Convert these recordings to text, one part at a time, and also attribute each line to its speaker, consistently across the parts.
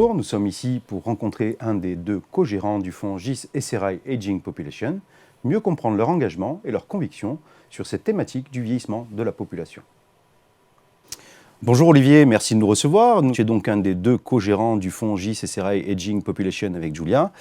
Speaker 1: Bonjour, nous sommes ici pour rencontrer un des deux co-gérants du fonds GIS SRI Aging Population, mieux comprendre leur engagement et leurs convictions sur cette thématique du vieillissement de la population. Bonjour Olivier, merci de nous recevoir. Tu es donc un des deux co-gérants du fonds GIS SRI Aging Population avec Julia.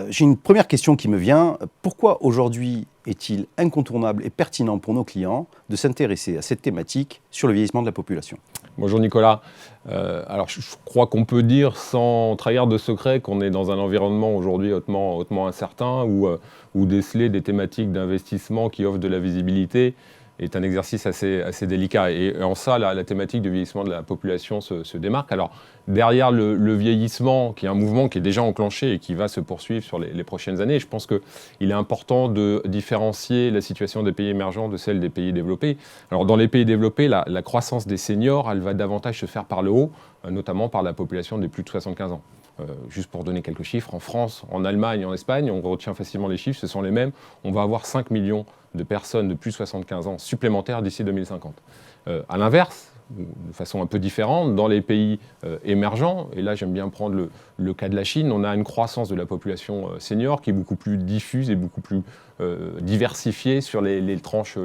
Speaker 1: J'ai une première question qui me vient. Pourquoi aujourd'hui est-il incontournable et pertinent pour nos clients de s'intéresser à cette thématique sur le vieillissement de la population ?
Speaker 2: Bonjour Nicolas. Alors je crois qu'on peut dire sans trahir de secret qu'on est dans un environnement aujourd'hui hautement incertain où déceler des thématiques d'investissement qui offrent de la visibilité est un exercice assez délicat. Et en ça, la thématique du vieillissement de la population se démarque. Alors, derrière le vieillissement, qui est un mouvement qui est déjà enclenché et qui va se poursuivre sur les prochaines années, je pense qu'il est important de différencier la situation des pays émergents de celle des pays développés. Alors, dans les pays développés, la croissance des seniors, elle va davantage se faire par le haut, notamment par la population des plus de 75 ans. Juste pour donner quelques chiffres, en France, en Allemagne, en Espagne, on retient facilement les chiffres, ce sont les mêmes. On va avoir 5 millions de personnes de plus de 75 ans supplémentaires d'ici 2050. À l'inverse, de façon un peu différente, dans les pays émergents, et là j'aime bien prendre le cas de la Chine, on a une croissance de la population senior qui est beaucoup plus diffuse et beaucoup plus diversifiée sur les tranches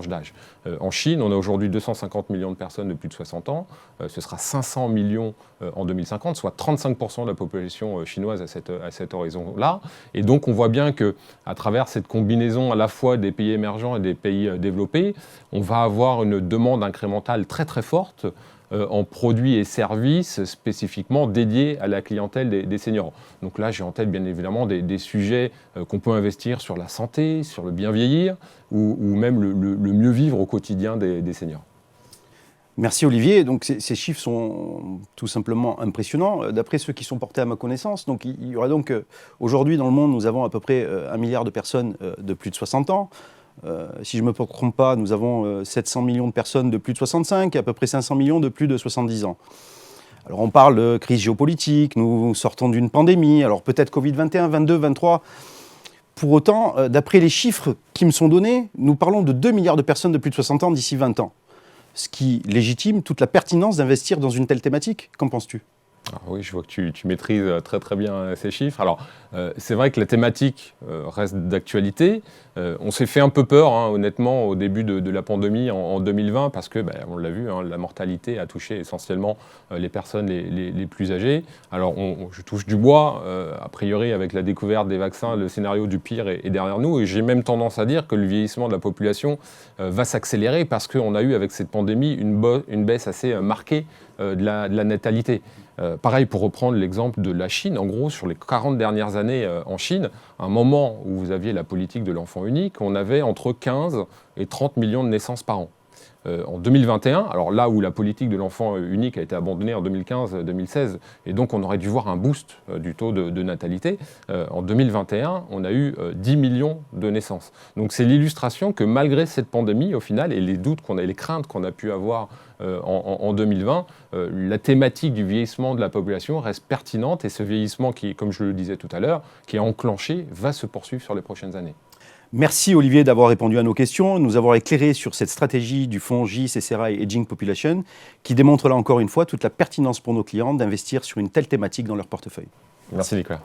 Speaker 2: d'âge. En Chine, on a aujourd'hui 250 millions de personnes de plus de 60 ans, ce sera 500 millions en 2050, soit 35% de la population chinoise à cet horizon-là. Et donc on voit bien qu'à travers cette combinaison à la fois des pays émergents et des pays développés, on va avoir une demande incrémentale très très forte en produits et services spécifiquement dédiés à la clientèle des seniors. Donc là, j'ai en tête bien évidemment des sujets qu'on peut investir sur la santé, sur le bien vieillir ou même le mieux vivre au quotidien des seniors.
Speaker 1: Merci Olivier. Donc ces chiffres sont tout simplement impressionnants. D'après ceux qui sont portés à ma connaissance, donc il y aura donc aujourd'hui dans le monde, nous avons à peu près 1 milliard de personnes de plus de 60 ans. Si je ne me trompe pas, nous avons 700 millions de personnes de plus de 65 et à peu près 500 millions de plus de 70 ans. Alors on parle de crise géopolitique, nous sortons d'une pandémie, alors peut-être Covid-21, 22, 23. Pour autant, d'après les chiffres qui me sont donnés, nous parlons de 2 milliards de personnes de plus de 60 ans d'ici 20 ans. Ce qui légitime toute la pertinence d'investir dans une telle thématique. Qu'en penses-tu ?
Speaker 2: Alors oui, je vois que tu maîtrises très bien ces chiffres. Alors, c'est vrai que la thématique reste d'actualité. On s'est fait un peu peur, honnêtement, au début de la pandémie en 2020, parce que, on l'a vu, la mortalité a touché essentiellement les personnes les plus âgées. Alors, je touche du bois. A priori, avec la découverte des vaccins, le scénario du pire est derrière nous. Et j'ai même tendance à dire que le vieillissement de la population va s'accélérer parce qu'on a eu, avec cette pandémie, une baisse assez marquée de la natalité. Pareil, pour reprendre l'exemple de la Chine, en gros, sur les 40 dernières années en Chine, à un moment où vous aviez la politique de l'enfant unique, on avait entre 15 et 30 millions de naissances par an. En 2021, alors là où la politique de l'enfant unique a été abandonnée en 2015-2016, et donc on aurait dû voir un boost du taux de natalité, en 2021, on a eu 10 millions de naissances. Donc c'est l'illustration que malgré cette pandémie, au final, et les doutes les craintes qu'on a pu avoir en 2020, la thématique du vieillissement de la population reste pertinente, et ce vieillissement qui, comme je le disais tout à l'heure, qui est enclenché, va se poursuivre sur les prochaines années.
Speaker 1: Merci Olivier d'avoir répondu à nos questions, nous avoir éclairé sur cette stratégie du fonds GIS SRI Aging Population qui démontre là encore une fois toute la pertinence pour nos clients d'investir sur une telle thématique dans leur portefeuille.
Speaker 2: Merci Nicolas.